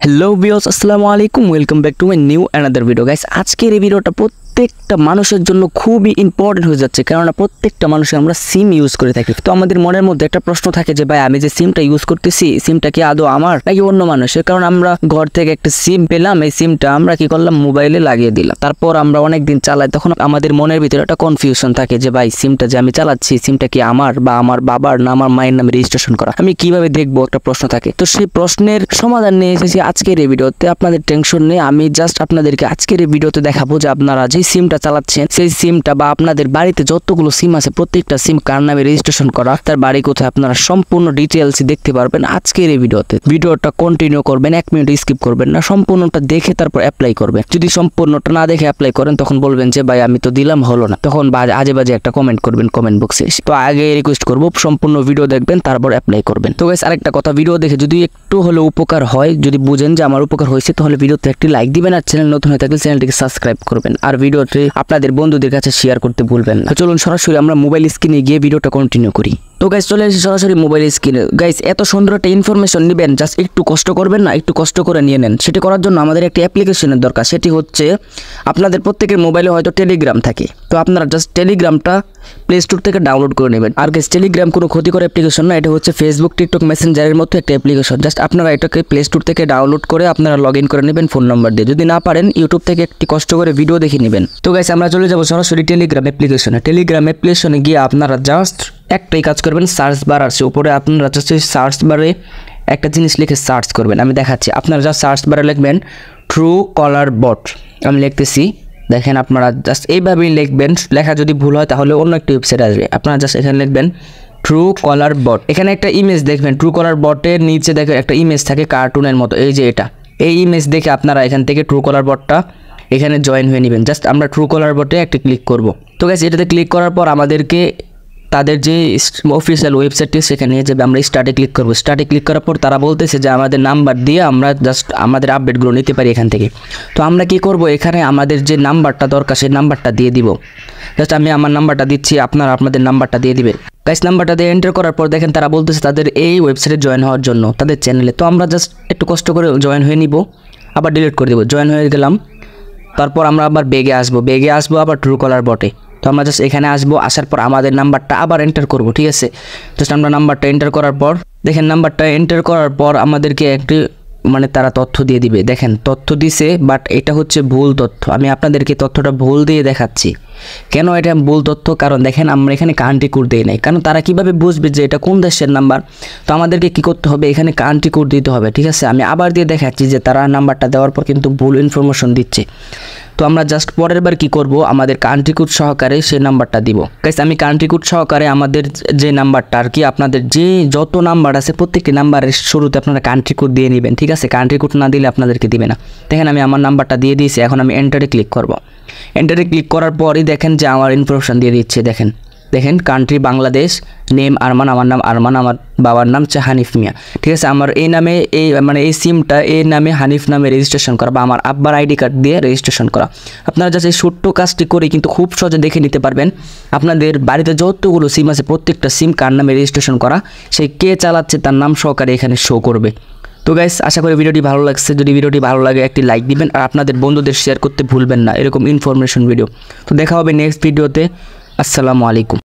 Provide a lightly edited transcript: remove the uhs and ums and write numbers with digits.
Hello viewers, আসসালামু আলাইকুম। Welcome back to my new another video guys. আজকের এই ভিডিওটা প্রত্যেকটা মানুষের জন্য খুবই ইম্পর্টেন্ট হয়ে যাচ্ছে, কেননা প্রত্যেকটা মানুষের আমরা সিম ইউজ করে থাকি। তো আমাদের মনের মধ্যে একটা প্রশ্ন থাকে যে ভাই, আমি যে সিমটা ইউজ করতেছি, সিমটা কি আদৌ আমার নাকি অন্য মানুষের? কারণ আমরা ঘর থেকে একটা সিম পেলাম, এই সিমটা আমরা কি করলাম, মোবাইলে লাগিয়ে দিলাম। তারপর আমরা অনেকদিন চালাই, তখন আমাদের মনের ভিতরে একটা কনফিউশন থাকে যে ভাই, সিমটা যে আমি চালাচ্ছি, সিমটা কি আমার বা আমার বাবার না আমার মায়ের নামে রেজিস্ট্রেশন করা, আমি কিভাবে দেখবো? একটা প্রশ্ন থাকে। তো সেই প্রশ্নের সমাধান নিয়ে এসেছি আজকের এই ভিডিওতে। আপনাদের টেনশন নেই, আমি জাস্ট আপনাদেরকে আজকের এই ভিডিওতে দেখাবো যে আপনারা যে সিমটা চালাচ্ছেন, সেই সিমটা বা আপনাদের বাড়িতে যতগুলো সিম আছে প্রত্যেকটা সিম কার নামে রেজিস্ট্রেশন করা, তার বাড়ি কোথায়, আপনারা সম্পূর্ণ ডিটেইলস দেখতে পারবেন আজকের এই ভিডিওতে। ভিডিওটা কন্টিনিউ করবেন, 1 মিনিট স্কিপ করবেন না, সম্পূর্ণটা দেখে তারপর অ্যাপ্লাই করবেন। যদি সম্পূর্ণটা না দেখে অ্যাপ্লাই করেন, তখন বলবেন যে ভাই আমি তো দিলাম, হলো না, তখন আজে বাজে একটা কমেন্ট করবেন কমেন্ট বক্সে। তো আগে রিকোয়েস্ট করবো সম্পূর্ণ ভিডিও দেখবেন, তারপর অ্যাপ্লাই করবেন। তো গাইস, আরেকটা কথা, ভিডিও দেখে যদি একটু হলে উপকার হয়, যদি বুঝেন যে আমার উপকার হয়েছে, তাহলে ভিডিওতে একটি লাইক দিবেন, আর চ্যানেল নতুন হয়ে থাকলে চ্যানেলটিকে সাবস্ক্রাইব করবেন, আর ভিডিওটি আপনাদের বন্ধুদের কাছে শেয়ার করতে ভুলবেন না। চলুন সরাসরি আমরা মোবাইল স্ক্রিনে গিয়ে ভিডিওটা কন্টিনিউ করি। তো গাইস, চলে এসেছি সরাসরি মোবাইল স্ক্রিনে। গাইস, এত সুন্দর একটা ইনফরমেশন নেবেন, জাস্ট একটু কষ্ট করবেন না, একটু কষ্ট করে নিয়ে নেন। সেটি করার জন্য আমাদের একটি অ্যাপ্লিকেশনের দরকার। সেটি হচ্ছে, আপনাদের প্রত্যেকের মোবাইলে হয়তো টেলিগ্রাম থাকে, তো আপনারা জাস্ট টেলিগ্রামটা প্লে স্টোর থেকে ডাউনলোড করে নেবেন। আর গাইস, টেলিগ্রাম কোনো ক্ষতিকর অ্যাপ্লিকেশন না, এটা হচ্ছে ফেসবুক, টিকটক, মেসেঞ্জারের মতো একটা অ্যাপ্লিকেশন। জাস্ট আপনারা এটাকে প্লে স্টোর থেকে ডাউনলোড করে আপনারা লগ ইন করে নেবেন ফোন নাম্বার দিয়ে। যদি না পারেন, ইউটিউব থেকে একটি কষ্ট করে ভিডিও দেখে নেবেন। তো গাইস, আমরা চলে যাবো সরাসরি টেলিগ্রাম অ্যাপ্লিকেশনে। টেলিগ্রাম অ্যাপ্লিকেশনে গিয়ে আপনারা জাস্ট একটাই কাজ করবেন, সার্চ বার আছে উপরে, আপনারা জাস্ট সার্চ বারে একটা জিনিস লিখে সার্চ করবেন। আমি দেখাচ্ছি, আপনারা জাস্ট সার্চ বারে লিখবেন ট্রু কলার বট। আমি লিখতেছি, দেখেন আপনারা জাস্ট এইভাবেই লিখবেন। লেখা যদি ভুল হয় তাহলে অন্য একটি ওয়েবসাইট আসবে। আপনারা জাস্ট এখানে লিখবেন ট্রু কলার বট। এখানে একটা ইমেজ দেখবেন, ট্রু কলার বটের নিচে দেখবেন একটা ইমেজ থাকে কার্টুনের মতো, এই যে এটা, এই ইমেজ দেখে আপনারা এখান থেকে ট্রু কলার বটটা এখানে জয়েন হয়ে নেবেন। জাস্ট আমরা ট্রু কলার বটে একটা ক্লিক করব। তো গাইস, এটাতে ক্লিক করার পর আমাদেরকে তাদের যে অফিসিয়াল ওয়েবসাইটটি সেখানে নিয়ে যাবে। আমরা স্টার্টে ক্লিক করব। স্টার্টে ক্লিক করার পর তারা বলতেছে যে আমাদের নাম্বার দিয়ে আমরা জাস্ট আমাদের আপডেটগুলো নিতে পারি এখান থেকে। তো আমরা কি করব, এখানে আমাদের যে নাম্বারটা দরকার সেই নাম্বারটা দিয়ে দিব। জাস্ট আমি আমার নাম্বারটা দিচ্ছি, আপনারা আপনাদের নাম্বারটা দিয়ে দিবেন। গাইস, নাম্বারটা দিয়ে এন্টার করার পর দেখেন তারা বলতেছে তাদের এই ওয়েবসাইটে জয়েন হওয়ার জন্য, তাদের চ্যানেলে। তো আমরা জাস্ট একটু কষ্ট করে জয়েন হয়ে নিব, আবার ডিলিট করে দেবো। জয়েন হয়ে গেলাম, তারপর আমরা আবার বেগে আসবো আবার ট্রু কলার বটে। তো আমরা জাস্ট এখানে আসবো, আসার পর আমাদের নাম্বারটা আবার এন্টার করব, ঠিক আছে? জাস্ট আমরা নাম্বারটা এন্টার করার পর দেখেন, নাম্বারটা এন্টার করার পর আমাদেরকে একটি তারা তথ্য দিয়ে দিবে। দেখেন তথ্য দিছে, বাট এটা হচ্ছে ভুল তথ্য। আমি আপনাদেরকে তথ্যটা ভুল দিয়ে দেখাচ্ছি। কেন এটা ভুল তথ্য? কারণ দেখেন আমরা এখানে কান্ট্রি কোড দিই নাই। কারণ তারা কিভাবে বুঝবে যে এটা কোন দেশের নাম্বার? তো আমাদেরকে কি করতে হবে, এখানে কান্ট্রি কোড দিতে হবে, ঠিক আছে? আমি আবার দিয়ে দেখাচ্ছি যে তারা নাম্বারটা দেওয়ার পর কিন্তু ভুল ইনফরমেশন দিচ্ছে। তো আমরা জাস্ট পরের বার কী করব, আমাদের কান্ট্রি কোড সহকারে সেই নাম্বারটা দিব। গাইস, আমি কান্ট্রি কোড সহকারে আমাদের যে নাম্বারটা আর কি, আপনাদের যে যত নাম্বার আছে প্রত্যেকটি নাম্বারের শুরুতে আপনারা কান্ট্রি কোড দিয়ে নেবেন, ঠিক আছে? কান্ট্রি কোড না দিলে আপনাদেরকে দিবে না। দেখেন আমি আমার নাম্বারটা দিয়ে দিয়েছি, এখন আমি এন্টারে ক্লিক করব। এন্টারে ক্লিক করার পরই দেখেন যে আমার ইনফরমেশন দিয়ে দিচ্ছে। দেখেন কান্ট্রি বাংলাদেশ, নেম আরমান, আমার নাম আরমান, আমার বাবার নাম হচ্ছে হানিফ মিয়া, ঠিক আছে? আমার এই নামে এই সিমটা এই নামে হানিফ নামে রেজিস্ট্রেশন করা, বা আমার আব্বার আইডি কার্ড দিয়ে রেজিস্ট্রেশন করা। আপনারা জাস্ট এই ছোট্ট কাজটি করে কিন্তু খুব সহজে দেখে নিতে পারবেন আপনাদের বাড়িতে যতগুলো সিম আছে প্রত্যেকটা সিম কার নামে রেজিস্ট্রেশন করা, সে কে চালাচ্ছে তার নাম সহকারে এখানে শো করবে। তো গাইস, আশা করি ভিডিওটি ভালো লাগছে। যদি ভিডিওটি ভালো লাগে একটি লাইক দিবেন, আর আপনাদের বন্ধুদের শেয়ার করতে ভুলবেন না এরকম ইনফরমেশন ভিডিও। তো দেখা হবে নেক্সট ভিডিওতে। আসসালামু আলাইকুম।